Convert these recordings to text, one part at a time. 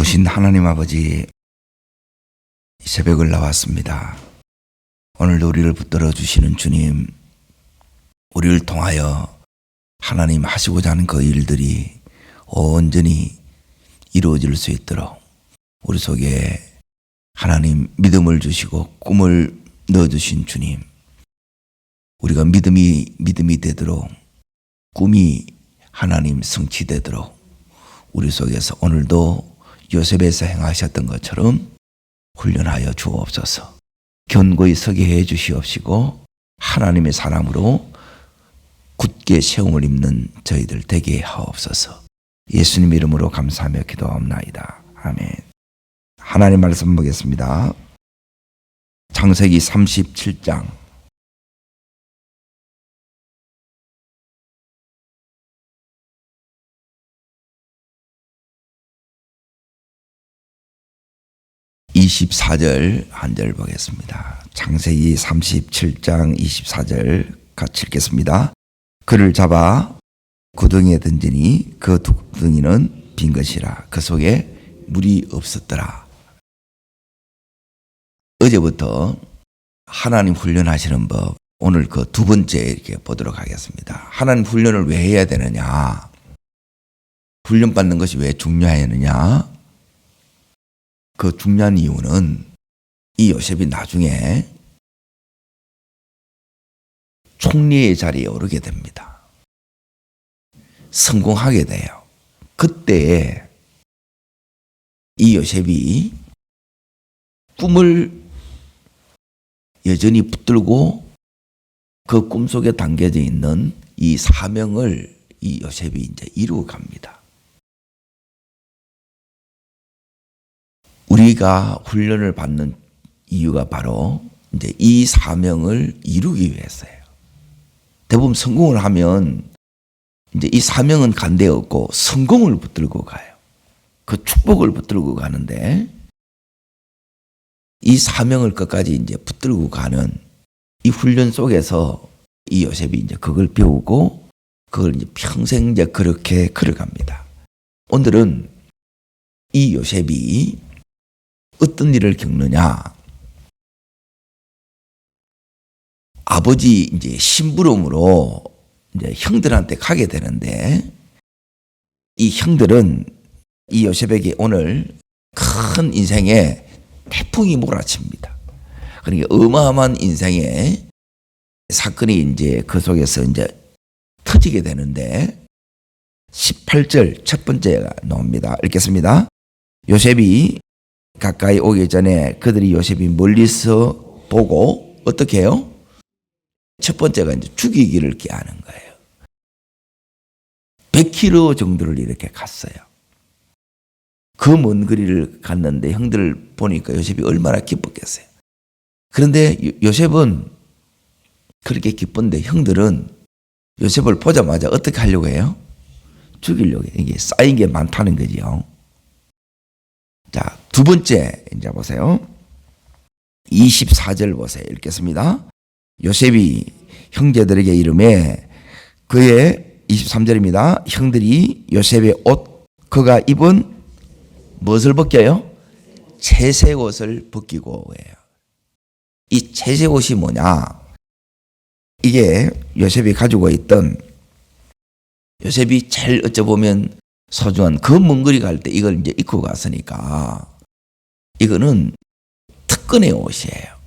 좋으신 하나님 아버지, 이 새벽을 나왔습니다. 오늘도 우리를 붙들어 주시는 주님, 우리를 통하여 하나님 하시고자 하는 그 일들이 온전히 이루어질 수 있도록 우리 속에 하나님 믿음을 주시고 꿈을 넣어주신 주님, 우리가 믿음이 되도록, 꿈이 하나님 성취되도록 우리 속에서 오늘도 요셉에서 행하셨던 것처럼 훈련하여 주옵소서. 견고히 서게 해 주시옵시고 하나님의 사람으로 굳게 세움을 입는 저희들 되게 하옵소서. 예수님 이름으로 감사하며 기도하옵나이다. 아멘. 하나님 말씀 보겠습니다. 창세기 37장 24절 한 절 보겠습니다. 창세기 37장 24절 같이 읽겠습니다. 그를 잡아 구덩이에 던지니 그 구덩이는 빈 것이라 그 속에 물이 없었더라. 어제부터 하나님 훈련하시는 법, 오늘 그 두 번째 이렇게 보도록 하겠습니다. 하나님 훈련을 왜 해야 되느냐? 훈련받는 것이 왜 중요하느냐? 그 중요한 이유는 이 요셉이 나중에 총리의 자리에 오르게 됩니다. 성공하게 돼요. 그때 이 요셉이 꿈을 여전히 붙들고 그 꿈속에 담겨져 있는 이 사명을 이 요셉이 이제 이루어 갑니다. 우리가 훈련을 받는 이유가 바로 이제 이 사명을 이루기 위해서예요. 대부분 성공을 하면 이제 이 사명은 간데 없고 성공을 붙들고 가요. 그 축복을 붙들고 가는데 이 사명을 끝까지 이제 붙들고 가는 이 훈련 속에서 이 요셉이 이제 그걸 배우고 그걸 이제 평생 이제 그렇게 걸어갑니다. 오늘은 이 요셉이 어떤 일을 겪느냐? 아버지 이제 심부름으로 이제 형들한테 가게 되는데 이 형들은 이 요셉에게 오늘 큰 인생에 태풍이 몰아칩니다. 그러니까 어마어마한 인생의 사건이 이제 그 속에서 이제 터지게 되는데 18절 첫 번째가 나옵니다. 읽겠습니다. 요셉이 가까이 오기 전에 그들이 요셉이 멀리서 보고 어떻게 해요? 첫 번째가 이제 죽이기를 꾀하는 거예요. 100km 정도를 이렇게 갔어요. 그 먼 거리를 갔는데 형들을 보니까 요셉이 얼마나 기뻤겠어요. 그런데 요셉은 그렇게 기쁜데 형들은 요셉을 보자마자 어떻게 하려고 해요? 죽이려고 해요. 이게 쌓인 게 많다는 거지요. 자, 두 번째 이제 보세요. 24절 보세요. 읽겠습니다. 요셉이 형제들에게 이르매 그의 23절입니다. 형들이 요셉의 옷 그가 입은 무엇을 벗겨요? 채색 옷을 벗기고 해요. 이 채색 옷이 뭐냐? 이게 요셉이 가지고 있던 요셉이 제일 어쩌보면 소중한 그 먼 거리 갈 때 이걸 이제 입고 갔으니까 이거는 특권의 옷이에요.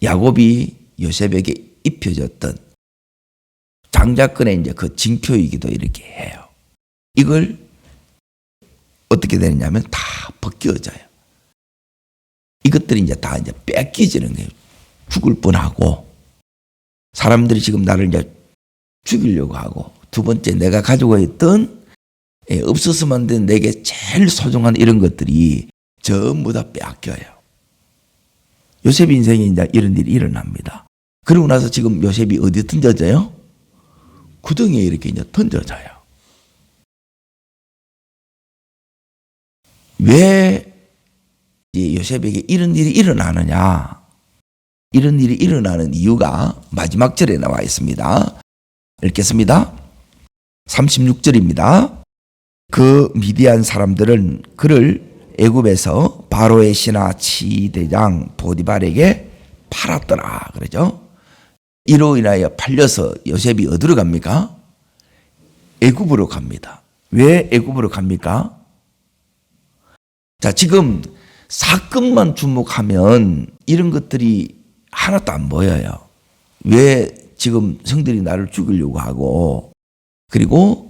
야곱이 요셉에게 입혀줬던 장자권의 이제 그 징표이기도 이렇게 해요. 이걸 어떻게 되느냐면 다 벗겨져요. 이것들이 이제 다 이제 뺏기지는 거예요. 죽을 뻔하고 사람들이 지금 나를 이제 죽이려고 하고 두 번째 내가 가지고 있던 없었으면 안 되는 내게 제일 소중한 이런 것들이 전부 다 빼앗겨요. 요셉 인생에 이제 이런 일이 일어납니다. 그러고 나서 지금 요셉이 어디 던져져요? 구덩이에 이렇게 이제 던져져요. 왜 요셉에게 이런 일이 일어나느냐? 이런 일이 일어나는 이유가 마지막 절에 나와 있습니다. 읽겠습니다. 36절입니다. 그 미디안 사람들은 그를 애굽에서 바로의 신하 치대장 보디발에게 팔았더라 그러죠. 이로 인하여 팔려서 요셉이 어디로 갑니까? 애굽으로 갑니다. 왜 애굽으로 갑니까? 자, 지금 사건만 주목하면 이런 것들이 하나도 안 보여요. 왜 지금 성들이 나를 죽이려고 하고, 그리고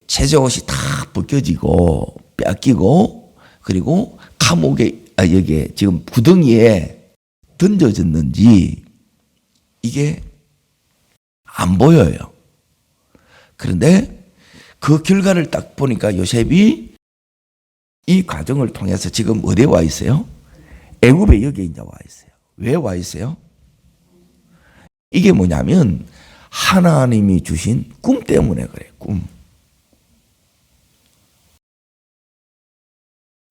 제자옷이 다 벗겨지고 뺏기고, 그리고 감옥에 여기에 지금 구덩이에 던져졌는지 이게 안 보여요. 그런데 그 결과를 딱 보니까 요셉이 이 과정을 통해서 지금 어디에 와 있어요? 애굽에 여기에 이제 와 있어요. 왜 와 있어요? 이게 뭐냐면 하나님이 주신 꿈 때문에 그래요. 꿈.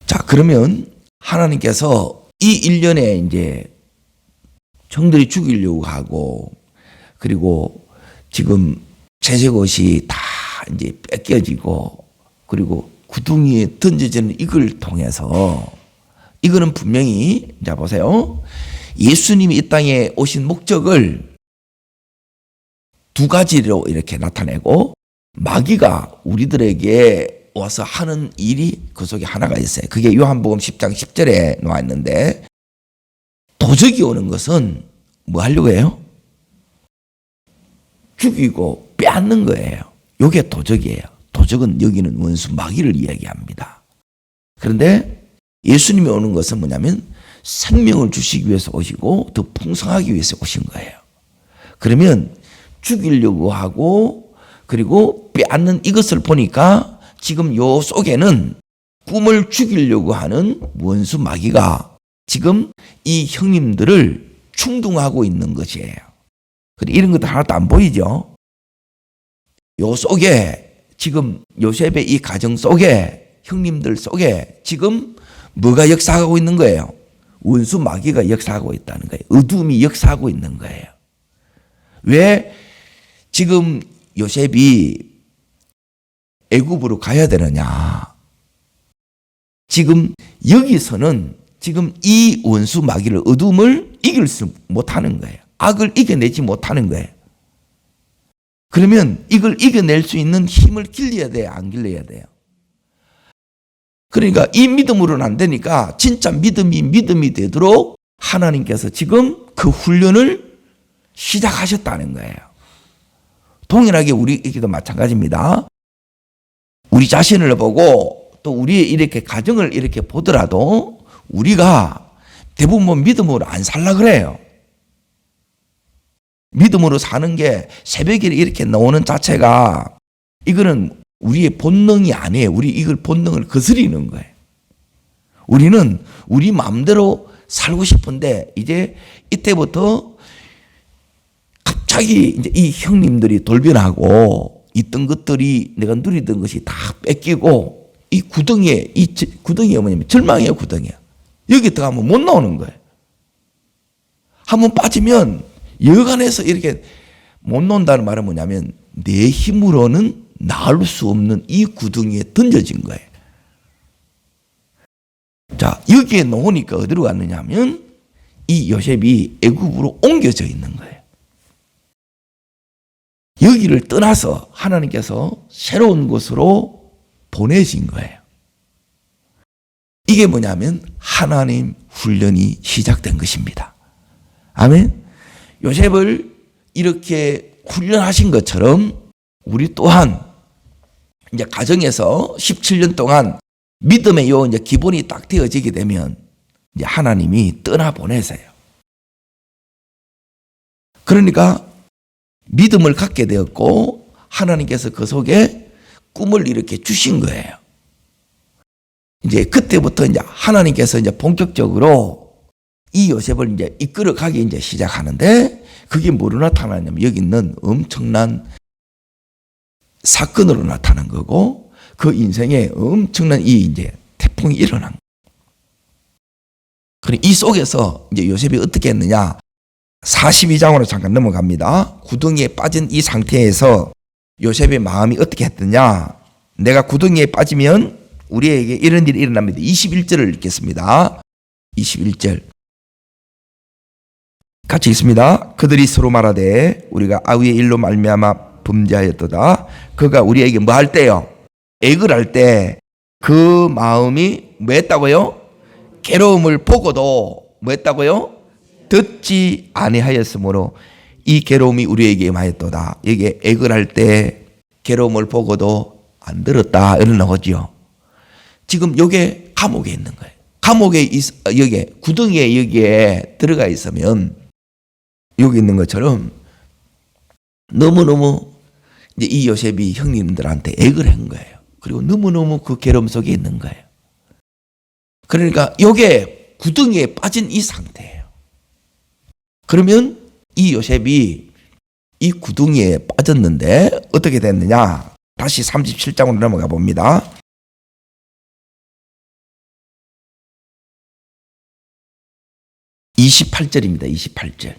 자, 그러면 하나님께서 이 일년에 이제 형들이 죽이려고 하고, 그리고 지금 제색옷이 다 이제 뺏겨지고, 그리고 구덩이에 던져지는 이걸 통해서, 이거는 분명히, 자 보세요. 예수님이 이 땅에 오신 목적을 두 가지로 이렇게 나타내고, 마귀가 우리들에게 와서 하는 일이 그 속에 하나가 있어요. 그게 요한복음 10장 10절에 나와 있는데, 도적이 오는 것은 뭐 하려고 해요? 죽이고 빼앗는 거예요. 이게 도적이에요. 도적은 여기는 원수 마귀를 이야기합니다. 그런데 예수님이 오는 것은 뭐냐면 생명을 주시기 위해서 오시고 더 풍성하기 위해서 오신 거예요. 그러면 죽이려고 하고 그리고 빼앗는 이것을 보니까 지금 요 속에는 꿈을 죽이려고 하는 원수 마귀가 지금 이 형님들을 충동하고 있는 것이에요. 그런데 이런 것도 하나도 안 보이죠? 요 속에 지금 요셉의 이 가정 속에 형님들 속에 지금 뭐가 역사하고 있는 거예요? 원수 마귀가 역사하고 있다는 거예요. 어둠이 역사하고 있는 거예요. 왜 지금 요셉이 애굽으로 가야 되느냐? 지금 여기서는 지금 이 원수 마귀를 어둠을 이길 수 못하는 거예요. 악을 이겨내지 못하는 거예요. 그러면 이걸 이겨낼 수 있는 힘을 길러야 돼요? 안 길러야 돼요? 그러니까 이 믿음으로는 안 되니까 진짜 믿음이 되도록 하나님께서 지금 그 훈련을 시작하셨다는 거예요. 동일하게 우리에게도 마찬가지입니다. 우리 자신을 보고 또 우리의 이렇게 가정을 이렇게 보더라도 우리가 대부분 믿음으로 안 살라 그래요. 믿음으로 사는 게 새벽에 이렇게 나오는 자체가 이거는 우리의 본능이 아니에요. 우리 이걸 본능을 거스리는 거예요. 우리는 우리 마음대로 살고 싶은데 이제 이때부터 갑자기 이제 이 형님들이 돌변하고 있던 것들이 내가 누리던 것이 다 뺏기고 이 구덩이에 뭐냐면 절망이에요. 구덩이야. 여기 들어가면 못 나오는 거예요. 한번 빠지면 여간에서 이렇게 못 나온다는 말은 뭐냐면 내 힘으로는 나올 수 없는 이 구덩이에 던져진 거예요. 자, 여기에 놓으니까 어디로 갔느냐 하면 이 요셉이 애굽으로 옮겨져 있는 거예요. 여기를 떠나서 하나님께서 새로운 곳으로 보내신 거예요. 이게 뭐냐면 하나님 훈련이 시작된 것입니다. 아멘. 요셉을 이렇게 훈련하신 것처럼 우리 또한 이제 가정에서 17년 동안 믿음의 요 이제 기본이 딱 되어지게 되면 이제 하나님이 떠나 보내세요. 그러니까 믿음을 갖게 되었고 하나님께서 그 속에 꿈을 이렇게 주신 거예요. 이제 그때부터 이제 하나님께서 이제 본격적으로 이 요셉을 이제 이끌어 가기 이제 시작하는데 그게 뭐로 나타나냐면 여기 있는 엄청난 사건으로 나타난 거고 그 인생에 엄청난 이 이제 태풍이 일어난 거예요. 그래 이 속에서 이제 요셉이 어떻게 했느냐? 42장으로 잠깐 넘어갑니다. 구덩이에 빠진 이 상태에서 요셉의 마음이 어떻게 했느냐? 내가 구덩이에 빠지면 우리에게 이런 일이 일어납니다. 21절을 읽겠습니다. 21절 같이 읽습니다. 그들이 서로 말하되 우리가 아위의 일로 말미암아 범죄하였도다. 그가 우리에게 뭐 할 때요? 액을 할 때 그 마음이 뭐 했다고요? 괴로움을 보고도 뭐 했다고요? 듣지 아니하였으므로 이 괴로움이 우리에게 임하였도다. 이게 액을 할 때 괴로움을 보고도 안 들었다 이런 나오죠. 지금 요게 감옥에 있는 거예요. 감옥에 여기에 구덩이에 여기에 들어가 있으면 여기 있는 것처럼 너무너무 이제 이 요셉이 형님들한테 액을 한 거예요. 그리고 너무너무 그 괴로움 속에 있는 거예요. 그러니까 요게 구덩이에 빠진 이 상태예요. 그러면 이 요셉이 이 구덩이에 빠졌는데 어떻게 됐느냐? 다시 37장으로 넘어가 봅니다. 28절입니다. 28절.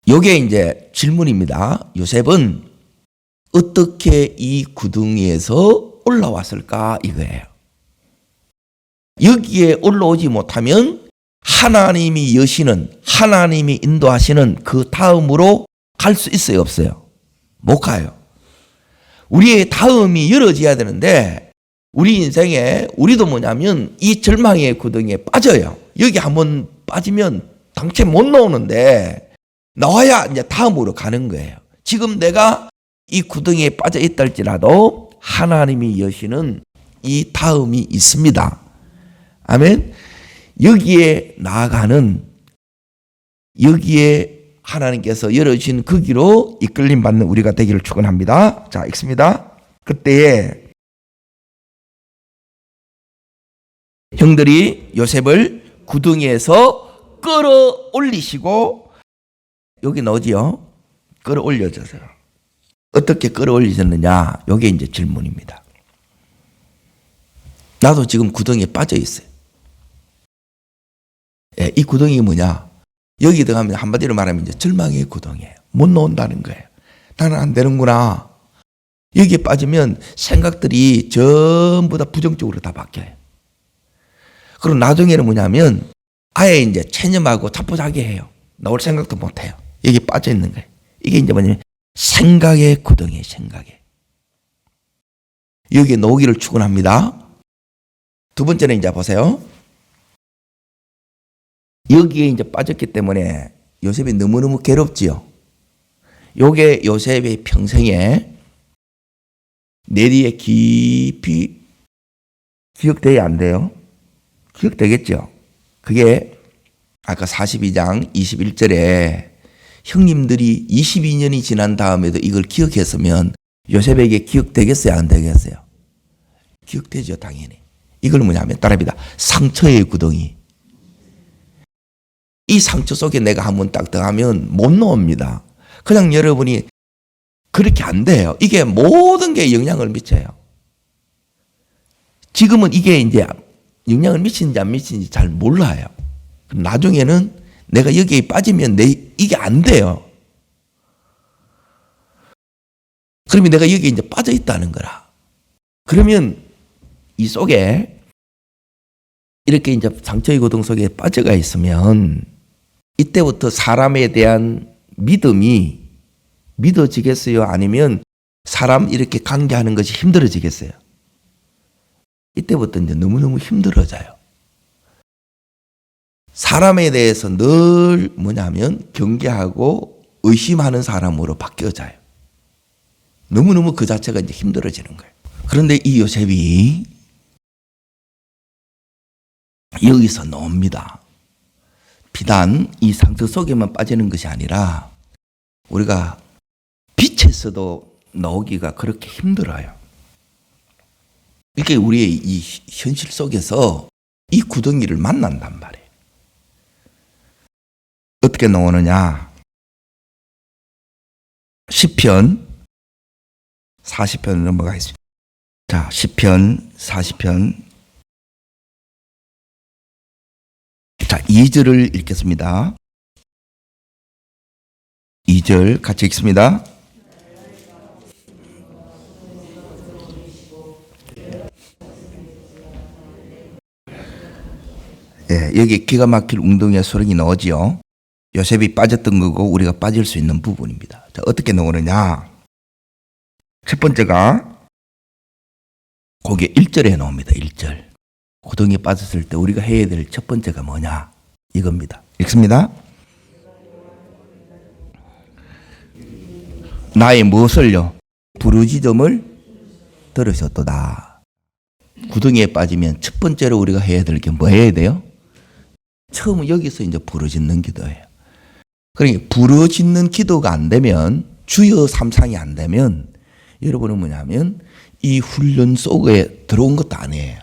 요게 이제 질문입니다. 요셉은 어떻게 이 구덩이에서 올라왔을까 이거예요. 여기에 올라오지 못하면 하나님이 여시는, 하나님이 인도하시는 그 다음으로 갈 수 있어요, 없어요? 못 가요. 우리의 다음이 열어져야 되는데 우리 인생에 우리도 뭐냐면 이 절망의 구덩이에 빠져요. 여기 한번 빠지면 당최 못 나오는데 나와야 이제 다음으로 가는 거예요. 지금 내가 이 구덩이에 빠져 있다 할지라도 하나님이 여시는 이 다음이 있습니다. 아멘. 여기에 나아가는, 여기에 하나님께서 열어주신 그 길로 이끌림 받는 우리가 되기를 축원합니다. 자, 읽습니다. 그때에 형들이 요셉을 구덩이에서 끌어올리시고, 여기 나오지요? 끌어올려져서. 어떻게 끌어올리셨느냐? 이게 이제 질문입니다. 나도 지금 구덩이에 빠져 있어요. 예, 이 구덩이 뭐냐? 여기 들어가면 한마디로 말하면 이제 절망의 구덩이에요. 못 나온다는 거예요. 나는 안 되는구나. 여기에 빠지면 생각들이 전부 다 부정적으로 다 바뀌어요. 그리고 나중에는 뭐냐면 아예 이제 체념하고 자포자기 해요. 나올 생각도 못 해요. 여기 빠져 있는 거예요. 이게 이제 뭐냐면 생각의 구덩이에요. 생각에. 여기에 놓기를 축원합니다. 두 번째는 이제 보세요. 여기에 이제 빠졌기 때문에 요셉이 너무너무 괴롭지요. 요게 요셉의 평생에 내리에 깊이 기억돼야 안 돼요? 기억되겠죠? 그게 아까 42장 21절에 형님들이 22년이 지난 다음에도 이걸 기억했으면 요셉에게 기억되겠어요? 안 되겠어요? 기억되죠, 당연히. 이걸 뭐냐면 따라합니다. 상처의 구덩이. 이 상처 속에 내가 한번 딱 들어가면 못 나옵니다. 그냥 여러분이 그렇게 안 돼요. 이게 모든 게 영향을 미쳐요. 지금은 이게 이제 영향을 미치는지 안 미치는지 잘 몰라요. 나중에는 내가 여기에 빠지면 이게 안 돼요. 그러면 내가 여기에 이제 빠져 있다는 거라. 그러면 이 속에 이렇게 이제 상처의 고동 속에 빠져가 있으면 이때부터 사람에 대한 믿음이 믿어지겠어요? 아니면 사람 이렇게 관계하는 것이 힘들어지겠어요? 이때부터 이제 너무너무 힘들어져요. 사람에 대해서 늘 뭐냐면 경계하고 의심하는 사람으로 바뀌어져요. 너무너무 그 자체가 이제 힘들어지는 거예요. 그런데 이 요셉이 여기서 나옵니다. 비단 이 상처 속에만 빠지는 것이 아니라 우리가 빛에서도 나오기가 그렇게 힘들어요. 이게 우리의 이 현실 속에서 이 구덩이를 만난단 말이에요. 어떻게 나오느냐? 시편 40편 넘어가겠습니다. 자, 시편 40편. 자, 2절을 읽겠습니다. 2절 같이 읽습니다. 여기 기가 막힐 웅덩이에 소령이 나오지요. 요셉이 빠졌던 거고 우리가 빠질 수 있는 부분입니다. 자, 어떻게 나오느냐? 첫 번째가 거기에 1절에 나옵니다. 1절. 구덩이에 빠졌을 때 우리가 해야 될 첫 번째가 뭐냐? 이겁니다. 읽습니다. 나의 무엇을요? 부르짖음을 들으셨도다. 구덩이에 빠지면 첫 번째로 우리가 해야 될 게 뭐 해야 돼요? 처음 여기서 이제 부르짖는 기도예요. 그러니까 부르짖는 기도가 안 되면, 주여 삼상이 안 되면 여러분은 뭐냐면 이 훈련 속에 들어온 것도 아니에요.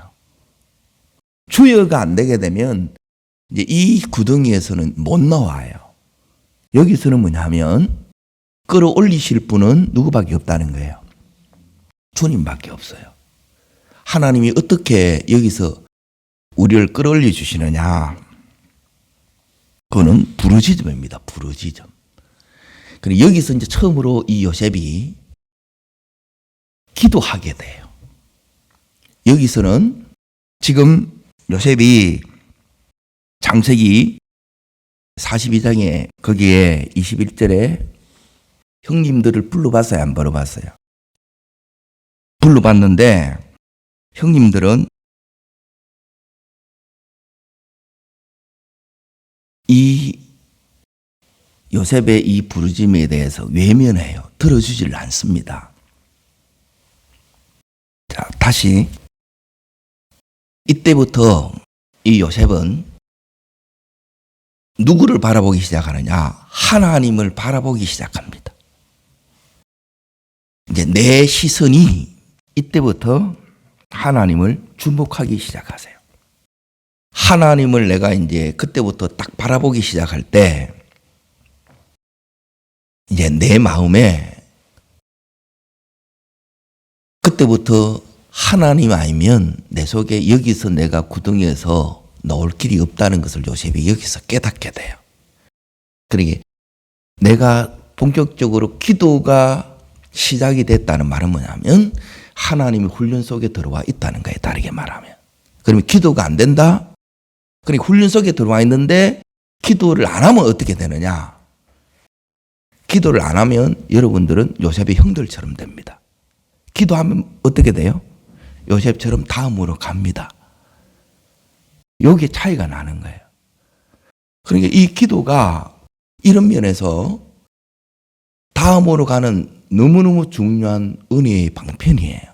주여가 안 되게 되면 이제 이 구덩이에서는 못 나와요. 여기서는 뭐냐면 끌어올리실 분은 누구밖에 없다는 거예요. 주님밖에 없어요. 하나님이 어떻게 여기서 우리를 끌어올려 주시느냐? 그거는 부르짖음입니다. 부르짖음. 그리고 여기서 이제 처음으로 이 요셉이 기도하게 돼요. 여기서는 지금 요셉이 창세기 42장에 거기에 21절에 형님들을 불러봤어요? 안 불러봤어요? 불러봤는데 형님들은 이 요셉의 이 부르짖음에 대해서 외면해요. 들어주지를 않습니다. 자, 다시 이때부터 이 요셉은 누구를 바라보기 시작하느냐? 하나님을 바라보기 시작합니다. 이제 내 시선이 이때부터 하나님을 주목하기 시작하세요. 하나님을 내가 이제 그때부터 딱 바라보기 시작할 때 이제 내 마음에 그때부터 하나님 아니면 내 속에 여기서 내가 구덩이에서 나올 길이 없다는 것을 요셉이 여기서 깨닫게 돼요. 그러니까 내가 본격적으로 기도가 시작이 됐다는 말은 뭐냐면 하나님이 훈련 속에 들어와 있다는 거예요. 다르게 말하면. 그러면 기도가 안 된다? 그러니까 훈련 속에 들어와 있는데 기도를 안 하면 어떻게 되느냐? 기도를 안 하면 여러분들은 요셉의 형들처럼 됩니다. 기도하면 어떻게 돼요? 요셉처럼 다음으로 갑니다. 여기에 차이가 나는 거예요. 그러니까 이 기도가 이런 면에서 다음으로 가는 너무너무 중요한 은혜의 방편이에요.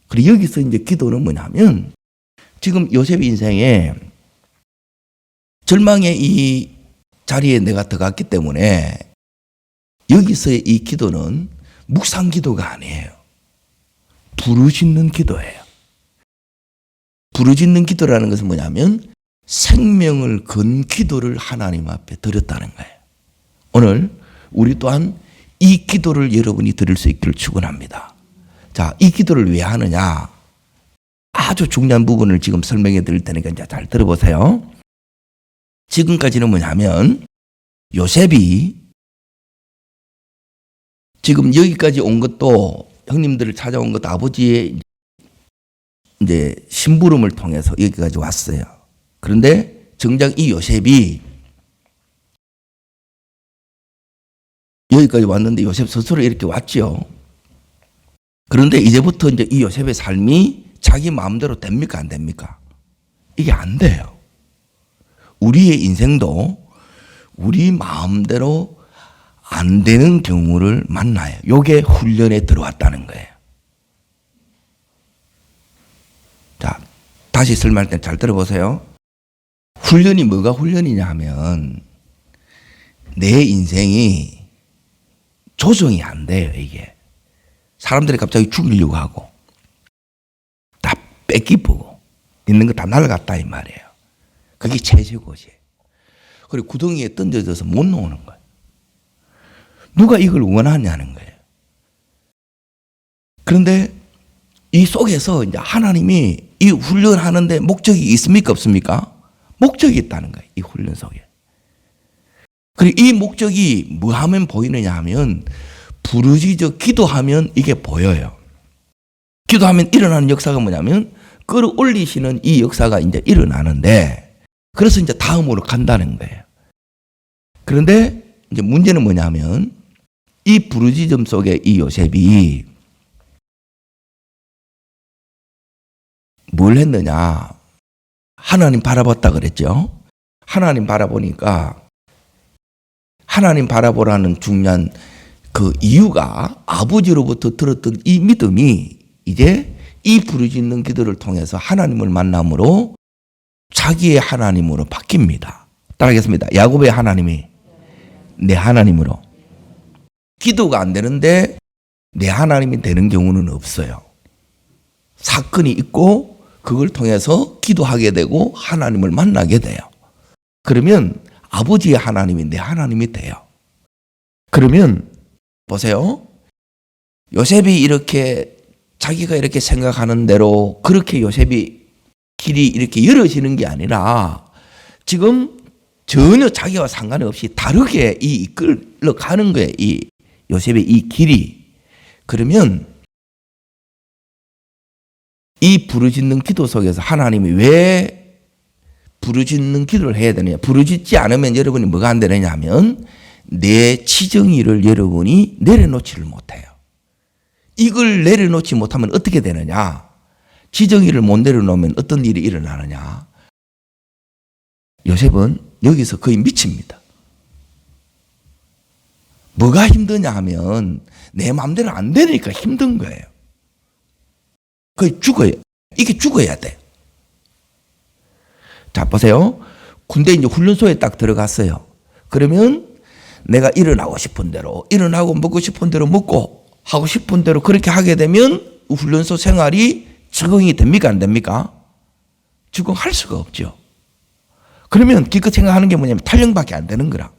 그리고 여기서 이제 기도는 뭐냐면 지금 요셉 인생에 절망의 이 자리에 내가 들어갔기 때문에 여기서의 이 기도는 묵상 기도가 아니에요. 부르짖는 기도예요. 부르짖는 기도라는 것은 뭐냐면 생명을 건 기도를 하나님 앞에 드렸다는 거예요. 오늘 우리 또한 이 기도를 여러분이 드릴 수 있기를 축원합니다. 자, 이 기도를 왜 하느냐? 아주 중요한 부분을 지금 설명해 드릴 테니까 이제 잘 들어보세요. 지금까지는 뭐냐면 요셉이 지금 여기까지 온 것도 형님들을 찾아온 것도 아버지의 이제 심부름을 통해서 여기까지 왔어요. 그런데 정작 이 요셉이 여기까지 왔는데 요셉 스스로 이렇게 왔죠. 그런데 이제부터 이제 이 요셉의 삶이 자기 마음대로 됩니까? 안 됩니까? 이게 안 돼요. 우리의 인생도 우리 마음대로 안 되는 경우를 만나요. 요게 훈련에 들어왔다는 거예요. 자, 다시 설명할 때 잘 들어보세요. 훈련이 뭐가 훈련이냐 하면 내 인생이 조정이 안 돼요, 이게. 사람들이 갑자기 죽이려고 하고 다 뺏기보고 있는 거 다 날아갔다 이 말이에요. 그게 최저고지. 그리고 구덩이에 던져져서 못 나오는 거예요. 누가 이걸 원하냐는 거예요. 그런데 이 속에서 이제 하나님이 이 훈련하는데 목적이 있습니까? 없습니까? 목적이 있다는 거예요. 이 훈련 속에. 그리고 이 목적이 뭐 하면 보이느냐 하면 부르짖어 기도하면 이게 보여요. 기도하면 일어나는 역사가 뭐냐면 끌어올리시는 이 역사가 이제 일어나는데 그래서 이제 다음으로 간다는 거예요. 그런데 이제 문제는 뭐냐면 이 부르짖음 속에 이 요셉이 뭘 했느냐. 하나님 바라봤다 그랬죠. 하나님 바라보니까 하나님 바라보라는 중요한 그 이유가 아버지로부터 들었던 이 믿음이 이제 이 부르짖는 기도를 통해서 하나님을 만남으로 자기의 하나님으로 바뀝니다. 따라하겠습니다. 야곱의 하나님이 내 하나님으로. 기도가 안 되는데 내 하나님이 되는 경우는 없어요. 사건이 있고 그걸 통해서 기도하게 되고 하나님을 만나게 돼요. 그러면 아버지의 하나님이 내 하나님이 돼요. 그러면 보세요. 요셉이 이렇게 자기가 이렇게 생각하는 대로 그렇게 요셉이 길이 이렇게 열어지는 게 아니라 지금 전혀 자기와 상관이 없이 다르게 이끌러 가는 거예요. 이 요셉의 이 길이. 그러면 이 부르짖는 기도 속에서 하나님이 왜 부르짖는 기도를 해야 되느냐. 부르짖지 않으면 여러분이 뭐가 안 되느냐 하면 내 치정의를 여러분이 내려놓지를 못해요. 이걸 내려놓지 못하면 어떻게 되느냐. 지정의를 못 내려놓으면 어떤 일이 일어나느냐. 요셉은 여기서 거의 미칩니다. 뭐가 힘드냐 하면 내 마음대로 안 되니까 힘든 거예요. 거의 죽어요. 이게 죽어야 돼. 자, 보세요. 군대 이제 훈련소에 딱 들어갔어요. 그러면 내가 일어나고 싶은 대로, 일어나고 먹고 싶은 대로 먹고 하고 싶은 대로 그렇게 하게 되면 훈련소 생활이 적응이 됩니까? 안 됩니까? 적응할 수가 없죠. 그러면 기껏 생각하는 게 뭐냐면 탈영밖에 안 되는 거라.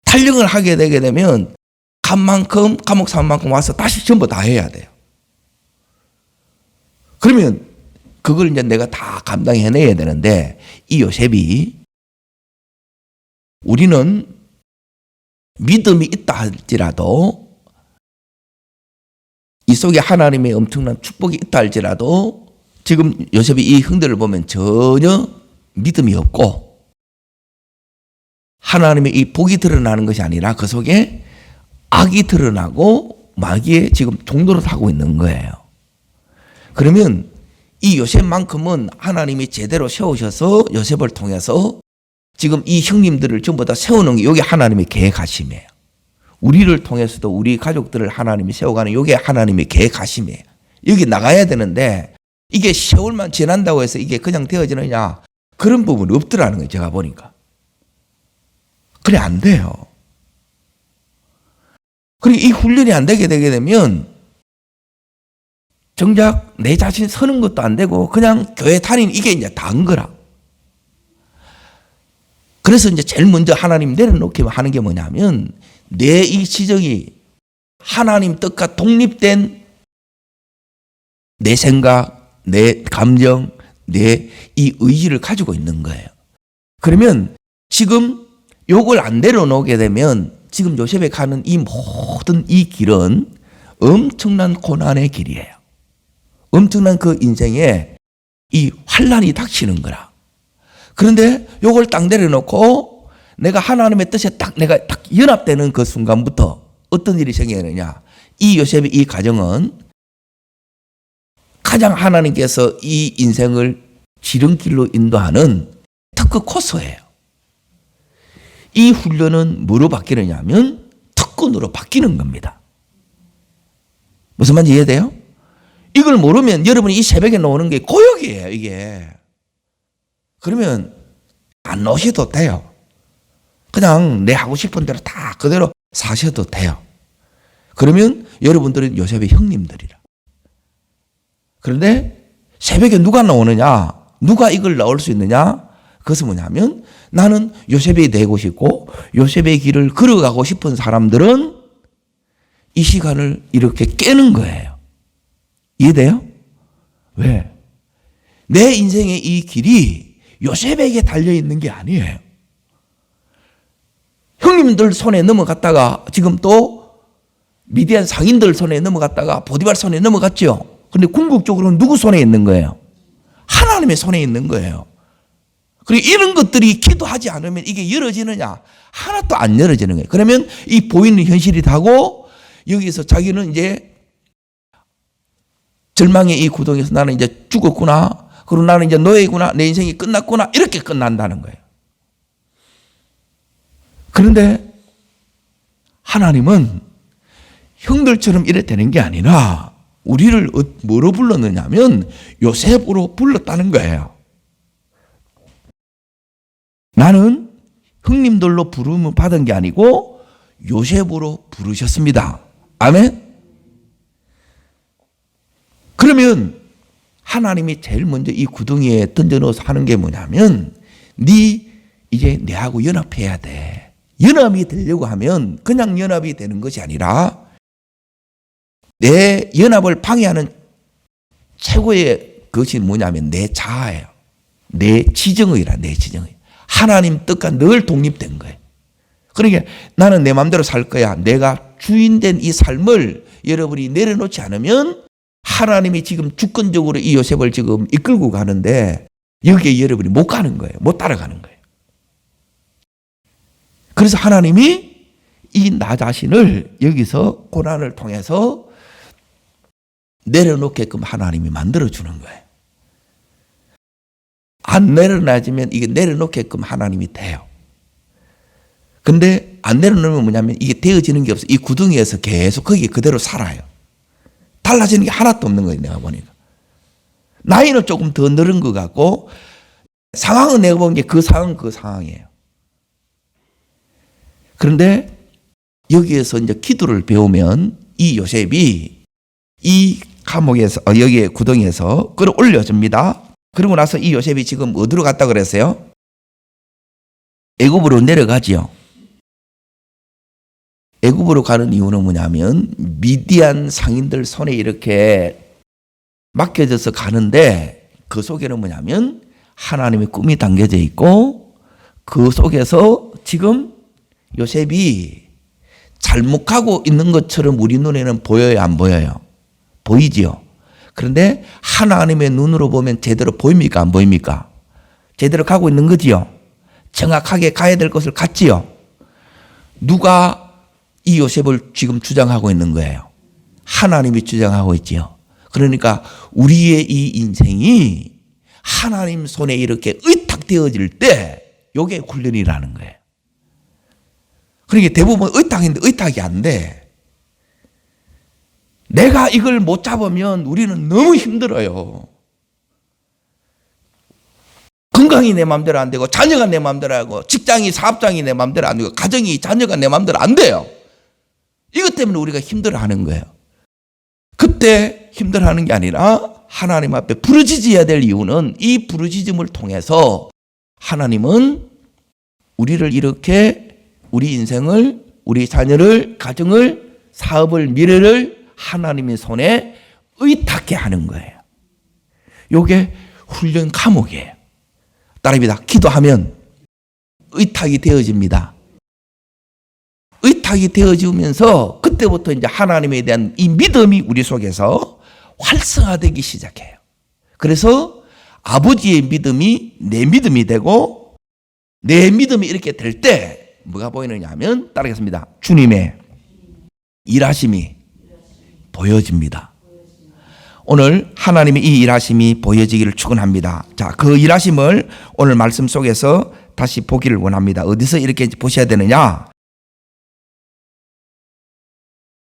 탈영을 하게 되게 되면 간 만큼, 감옥 산 만큼 와서 다시 전부 다 해야 돼요. 그러면 그걸 이제 내가 다 감당해내야 되는데 이 요셉이 우리는 믿음이 있다 할지라도 이 속에 하나님의 엄청난 축복이 있다 할지라도 지금 요셉이 이 형들을 보면 전혀 믿음이 없고 하나님의 이 복이 드러나는 것이 아니라 그 속에 악이 드러나고 마귀의 지금 종노릇 하고 있는 거예요. 그러면 이 요셉만큼은 하나님이 제대로 세우셔서 요셉을 통해서 지금 이 형님들을 전부 다 세우는 게 이게 하나님의 계획하심이에요. 우리를 통해서도 우리 가족들을 하나님이 세워가는 이게 하나님의 계획하심이에요. 여기 나가야 되는데 이게 세월만 지난다고 해서 이게 그냥 되어지느냐 그런 부분이 없더라는 거예요. 제가 보니까. 그래 안 돼요. 그리고 이 훈련이 안 되게 되면 정작 내 자신 서는 것도 안 되고 그냥 교회 다니는 이게 이제 다인 거라. 그래서 이제 제일 먼저 하나님 내려놓기 하는 게 뭐냐면 내 이 지정이 하나님 뜻과 독립된 내 생각, 내 감정, 내 이 의지를 가지고 있는 거예요. 그러면 지금 요걸 안 내려놓게 되면 지금 요셉이 가는 이 모든 이 길은 엄청난 고난의 길이에요. 엄청난 그 인생에 이 환란이 닥치는 거라. 그런데 요걸 딱 내려놓고 내가 하나님의 뜻에 내가 딱 연합되는 그 순간부터 어떤 일이 생기느냐. 이 요셉의 이 가정은 가장 하나님께서 이 인생을 지름길로 인도하는 특급 코스예요. 이 훈련은 뭐로 바뀌느냐 하면 특권으로 바뀌는 겁니다. 무슨 말인지 이해돼요? 이걸 모르면 여러분이 이 새벽에 나오는 게 고역이에요, 이게. 그러면 안 오셔도 돼요. 그냥 내 하고 싶은 대로 다 그대로 사셔도 돼요. 그러면 여러분들은 요셉의 형님들이라. 그런데 새벽에 누가 나오느냐? 누가 이걸 나올 수 있느냐? 그것은 뭐냐면 나는 요셉이 되고 싶고 요셉의 길을 걸어가고 싶은 사람들은 이 시간을 이렇게 깨는 거예요. 이해돼요? 왜? 내 인생의 이 길이 요셉에게 달려있는 게 아니에요. 형님들 손에 넘어갔다가 지금 또 미디안 상인들 손에 넘어갔다가 보디발 손에 넘어갔죠. 근데 궁극적으로는 누구 손에 있는 거예요? 하나님의 손에 있는 거예요. 그리고 이런 것들이 기도하지 않으면 이게 열어지느냐? 하나도 안 열어지는 거예요. 그러면 이 보이는 현실이 다고 여기서 자기는 이제 절망의 이 구덩이에서 나는 이제 죽었구나. 그리고 나는 이제 노예구나. 내 인생이 끝났구나. 이렇게 끝난다는 거예요. 그런데 하나님은 형들처럼 이래 되는 게 아니라 우리를 뭐로 불렀느냐면 요셉으로 불렀다는 거예요. 나는 형님들로 부름을 받은 게 아니고 요셉으로 부르셨습니다. 아멘? 그러면 하나님이 제일 먼저 이 구덩이에 던져넣어서 하는 게 뭐냐면 네 이제 내하고 연합해야 돼. 연합이 되려고 하면 그냥 연합이 되는 것이 아니라 내 연합을 방해하는 최고의 것이 뭐냐면 내 자아예요. 내 지정의라, 내 지정의. 하나님 뜻과 늘 독립된 거예요. 그러니까 나는 내 마음대로 살 거야. 내가 주인된 이 삶을 여러분이 내려놓지 않으면 하나님이 지금 주권적으로 이 요셉을 지금 이끌고 가는데 여기에 여러분이 못 가는 거예요. 못 따라가는 거예요. 그래서 하나님이 이 나 자신을 여기서 고난을 통해서 내려놓게끔 하나님이 만들어주는 거예요. 안 내려놔지면 이게 내려놓게끔 하나님이 돼요. 근데 안 내려놓으면 뭐냐면 이게 되어지는 게 없어. 이 구덩이에서 계속 거기 그대로 살아요. 달라지는 게 하나도 없는 거예요. 내가 보니까. 나이는 조금 더 늘은 것 같고 상황은 내가 본 게 그 상황은 그 상황이에요. 그런데 여기에서 이제 기도를 배우면 이 요셉이 이 감옥에서 여기에 구덩이에서 끌어올려집니다. 그러고 나서 이 요셉이 지금 어디로 갔다 그랬어요? 애굽으로 내려가지요. 애굽으로 가는 이유는 뭐냐면 미디안 상인들 손에 이렇게 맡겨져서 가는데 그 속에는 뭐냐면 하나님의 꿈이 담겨져 있고 그 속에서 지금 요셉이 잘못 가고 있는 것처럼 우리 눈에는 보여요, 안 보여요? 보이지요. 그런데 하나님의 눈으로 보면 제대로 보입니까, 안 보입니까? 제대로 가고 있는 거지요. 정확하게 가야 될 것을 갔지요. 누가 이 요셉을 지금 주장하고 있는 거예요? 하나님이 주장하고 있지요. 그러니까 우리의 이 인생이 하나님 손에 이렇게 의탁되어질 때 이게 훈련이라는 거예요. 그러니까 대부분 의탁인데 의탁이 안 돼. 내가 이걸 못 잡으면 우리는 너무 힘들어요. 건강이 내 마음대로 안 되고 자녀가 내 마음대로 하고 직장이 사업장이 내 마음대로 안 되고 가정이 자녀가 내 마음대로 안 돼요. 이것 때문에 우리가 힘들어하는 거예요. 그때 힘들어하는 게 아니라 하나님 앞에 부르짖어야 될 이유는 이 부르짖음을 통해서 하나님은 우리를 이렇게 우리 인생을 우리 자녀를 가정을 사업을 미래를 하나님의 손에 의탁해 하는 거예요. 이게 훈련 과목이에요. 따라합니다. 기도하면 의탁이 되어집니다. 의탁이 되어지면서 그때부터 이제 하나님에 대한 이 믿음이 우리 속에서 활성화되기 시작해요. 그래서 아버지의 믿음이 내 믿음이 되고 내 믿음이 이렇게 될 때 뭐가 보이느냐 하면 따르겠습니다. 주님의 일하심이 보여집니다. 오늘 하나님의 이 일하심이 보여지기를 축원합니다. 자, 그 일하심을 오늘 말씀 속에서 다시 보기를 원합니다. 어디서 이렇게 보셔야 되느냐?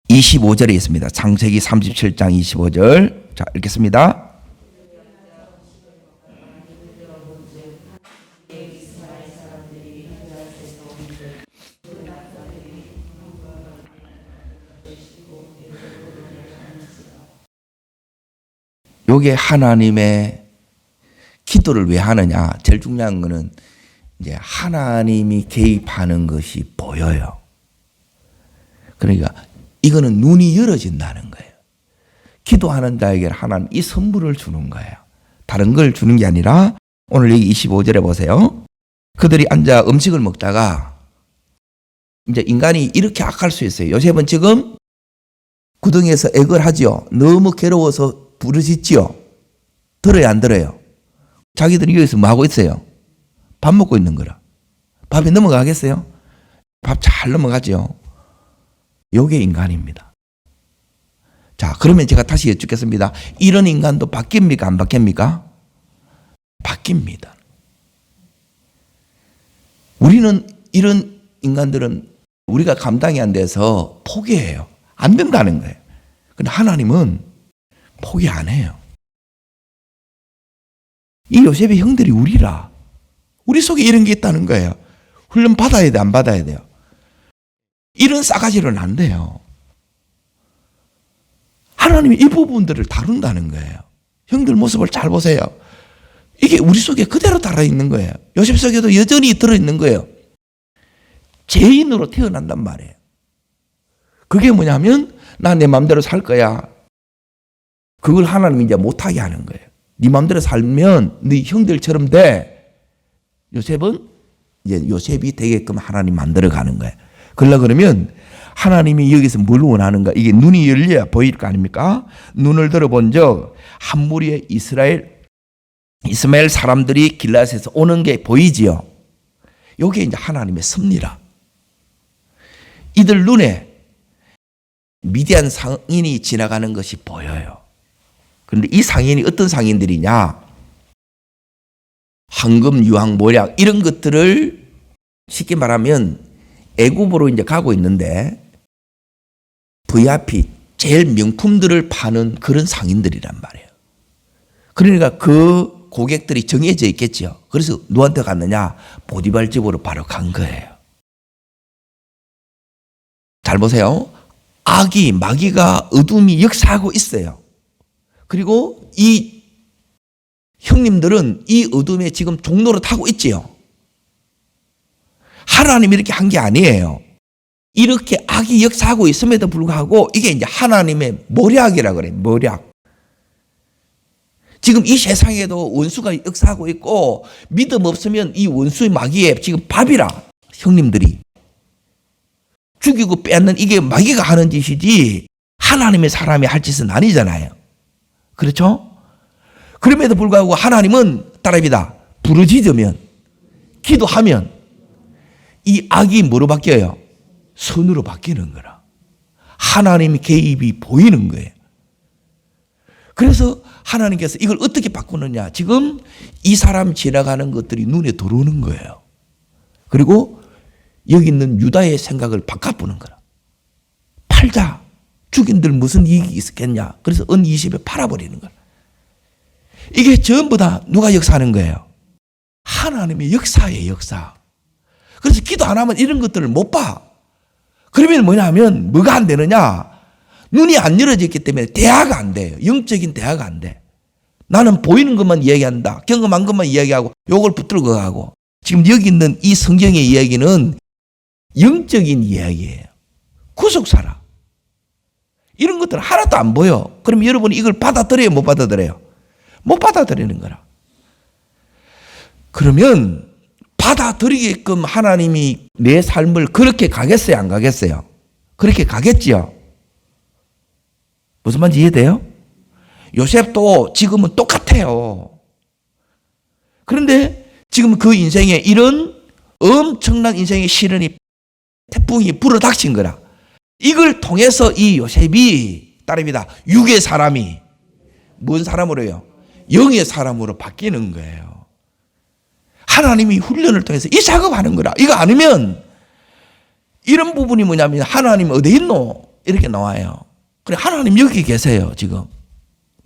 25절에 있습니다. 창세기 37장 25절. 자, 읽겠습니다. 요게 하나님의 기도를 왜 하느냐? 제일 중요한 거는 이제 하나님이 개입하는 것이 보여요. 그러니까 이거는 눈이 열어진다는 거예요. 기도하는 자에게 하나님 이 선물을 주는 거예요. 다른 걸 주는 게 아니라 오늘 여기 25절에 보세요. 그들이 앉아 음식을 먹다가 이제 인간이 이렇게 악할 수 있어요. 요셉은 지금 구덩이에서 액을 하지요. 너무 괴로워서 부르짖지요. 들어요, 안 들어요? 자기들이 여기서 뭐 하고 있어요? 밥 먹고 있는 거라. 밥이 넘어가겠어요? 밥 잘 넘어가죠. 요게 인간입니다. 자, 그러면 제가 다시 여쭙겠습니다. 이런 인간도 바뀝니까? 안 바뀝니까? 바뀝니다. 우리는 이런 인간들은 우리가 감당이 안 돼서 포기해요. 안 된다는 거예요. 근데 하나님은 포기 안 해요. 이 요셉의 형들이 우리라. 우리 속에 이런 게 있다는 거예요. 훈련 받아야 돼, 안 받아야 돼요? 이런 싸가지로는 안 돼요. 하나님이 이 부분들을 다룬다는 거예요. 형들 모습을 잘 보세요. 이게 우리 속에 그대로 달아있는 거예요. 요셉 속에도 여전히 들어있는 거예요. 죄인으로 태어난단 말이에요. 그게 뭐냐면 나 내 마음대로 살 거야. 그걸 하나님이 이제 못하게 하는 거예요. 네 마음대로 살면 네 형들처럼 돼. 요셉은 이제 요셉이 되게끔 하나님 만들어가는 거예요. 그러면 하나님이 여기서 뭘 원하는가? 이게 눈이 열려야 보일 거 아닙니까? 눈을 들어본 적 한 무리의 이스마엘 사람들이 길앗에서 오는 게 보이지요. 이게 이제 하나님의 섭리라. 이들 눈에 미디안 상인이 지나가는 것이 보여요. 그런데 이 상인이 어떤 상인들이냐? 황금, 유황, 모략 이런 것들을 쉽게 말하면 애굽으로 이제 가고 있는데 VIP 제일 명품들을 파는 그런 상인들이란 말이에요. 그러니까 그 고객들이 정해져 있겠죠. 그래서 누구한테 갔느냐? 보디발 집으로 바로 간 거예요. 잘 보세요. 악이, 마귀가, 어둠이 역사하고 있어요. 그리고 이 형님들은 이 어둠에 지금 종로를 타고 있지요. 하나님이 이렇게 한 게 아니에요. 이렇게 악이 역사하고 있음에도 불구하고 이게 이제 하나님의 모략이라 그래요. 모략. 지금 이 세상에도 원수가 역사하고 있고 믿음 없으면 이 원수의 마귀에 지금 밥이라 형님들이. 죽이고 빼앗는 이게 마귀가 하는 짓이지 하나님의 사람이 할 짓은 아니잖아요. 그렇죠? 그럼에도 불구하고 하나님은 따라합니다. 부르짖으면 기도하면 이 악이 뭐로 바뀌어요? 선으로 바뀌는 거라. 하나님의 개입이 보이는 거예요. 그래서 하나님께서 이걸 어떻게 바꾸느냐? 지금 이 사람 지나가는 것들이 눈에 들어오는 거예요. 그리고 여기 있는 유다의 생각을 바꿔보는 거라. 팔자. 죽인들 무슨 이익이 있었겠냐? 그래서 은 20에 팔아버리는 거라. 이게 전부 다 누가 역사하는 거예요? 하나님의 역사예요, 역사. 그래서 기도 안 하면 이런 것들을 못 봐. 그러면 뭐냐 하면 뭐가 안 되느냐? 눈이 안 열어졌기 때문에 대화가 안 돼요. 영적인 대화가 안 돼. 나는 보이는 것만 이야기한다. 경험한 것만 이야기하고 요걸 붙들고 가고. 지금 여기 있는 이 성경의 이야기는 영적인 이야기예요. 구속사라. 이런 것들은 하나도 안 보여. 그럼 여러분이 이걸 받아들여요? 못 받아들여요? 못 받아들이는 거라. 그러면 받아들이게끔 하나님이 내 삶을 그렇게 가겠어요? 안 가겠어요? 그렇게 가겠지요? 무슨 말인지 이해돼요? 요셉도 지금은 똑같아요. 그런데 지금 그 인생에 이런 엄청난 인생의 시련이 태풍이 불어닥친 거라. 이걸 통해서 이 요셉이 따릅니다. 육의 사람이 뭔 사람으로요? 영의 사람으로 바뀌는 거예요. 하나님이 훈련을 통해서 이 작업하는 거라. 이거 아니면 이런 부분이 뭐냐면 하나님 어디 있노? 이렇게 나와요. 그래 하나님 여기 계세요. 지금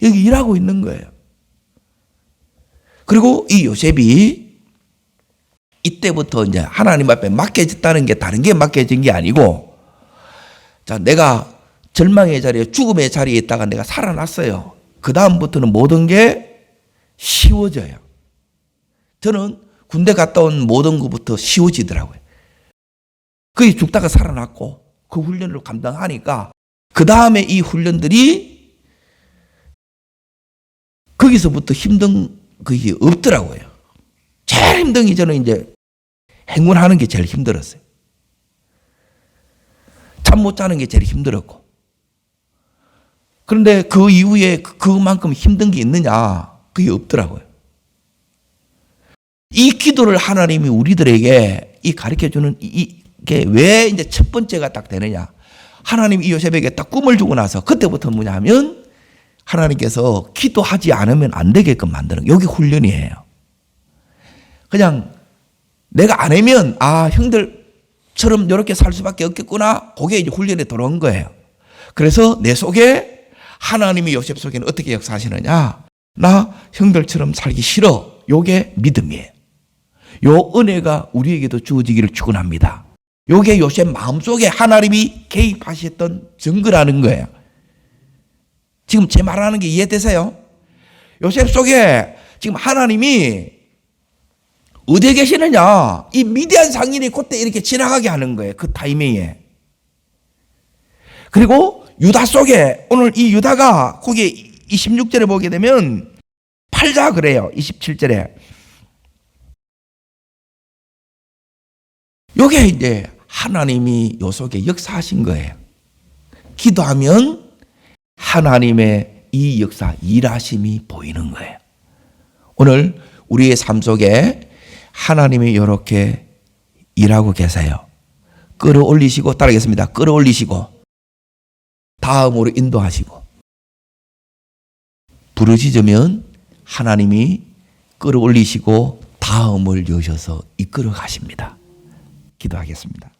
여기 일하고 있는 거예요. 그리고 이 요셉이 이때부터 이제 하나님 앞에 맡겨졌다는 게 다른 게 맡겨진 게 아니고, 자, 내가 절망의 자리에 죽음의 자리에 있다가 내가 살아났어요. 그 다음부터는 모든 게 쉬워져요. 저는 군대 갔다 온 모든 것부터 쉬워지더라고요. 거기 죽다가 살아났고 그 훈련을 감당하니까 그 다음에 이 훈련들이 거기서부터 힘든 그게 없더라고요. 제일 힘든 게 저는 이제 행군하는 게 제일 힘들었어요. 잠 못 자는 게 제일 힘들었고. 그런데 그 이후에 그만큼 힘든 게 있느냐? 그게 없더라고요. 이 기도를 하나님이 우리들에게 이 가르쳐주는 이게 왜 이제 첫 번째가 딱 되느냐. 하나님 이 요셉에게 딱 꿈을 주고 나서 그때부터 뭐냐 하면 하나님께서 기도하지 않으면 안 되게끔 만드는 여기 훈련이에요. 그냥 내가 안 하면 형들처럼 이렇게 살 수밖에 없겠구나. 그게 이제 훈련에 들어온 거예요. 그래서 내 속에 하나님이 요셉 속에는 어떻게 역사하시느냐. 나 형들처럼 살기 싫어. 요게 믿음이에요. 요 은혜가 우리에게도 주어지기를 축원합니다. 요게 요셉 마음속에 하나님이 개입하셨던 증거라는 거예요. 지금 제 말하는 게 이해되세요? 요셉 속에 지금 하나님이 어디에 계시느냐? 이 미디안 상인이 그때 이렇게 지나가게 하는 거예요. 그 타이밍에. 그리고 유다 속에 오늘 이 유다가 거기 26절에 보게 되면 팔자 그래요. 27절에. 요게 이제 하나님이 요 속에 역사하신 거예요. 기도하면 하나님의 이 역사, 일하심이 보이는 거예요. 오늘 우리의 삶 속에 하나님이 이렇게 일하고 계세요. 끌어올리시고, 따르겠습니다. 끌어올리시고, 다음으로 인도하시고, 부르짖으면 하나님이 끌어올리시고 다음을 여셔서 이끌어 가십니다. 기도하겠습니다.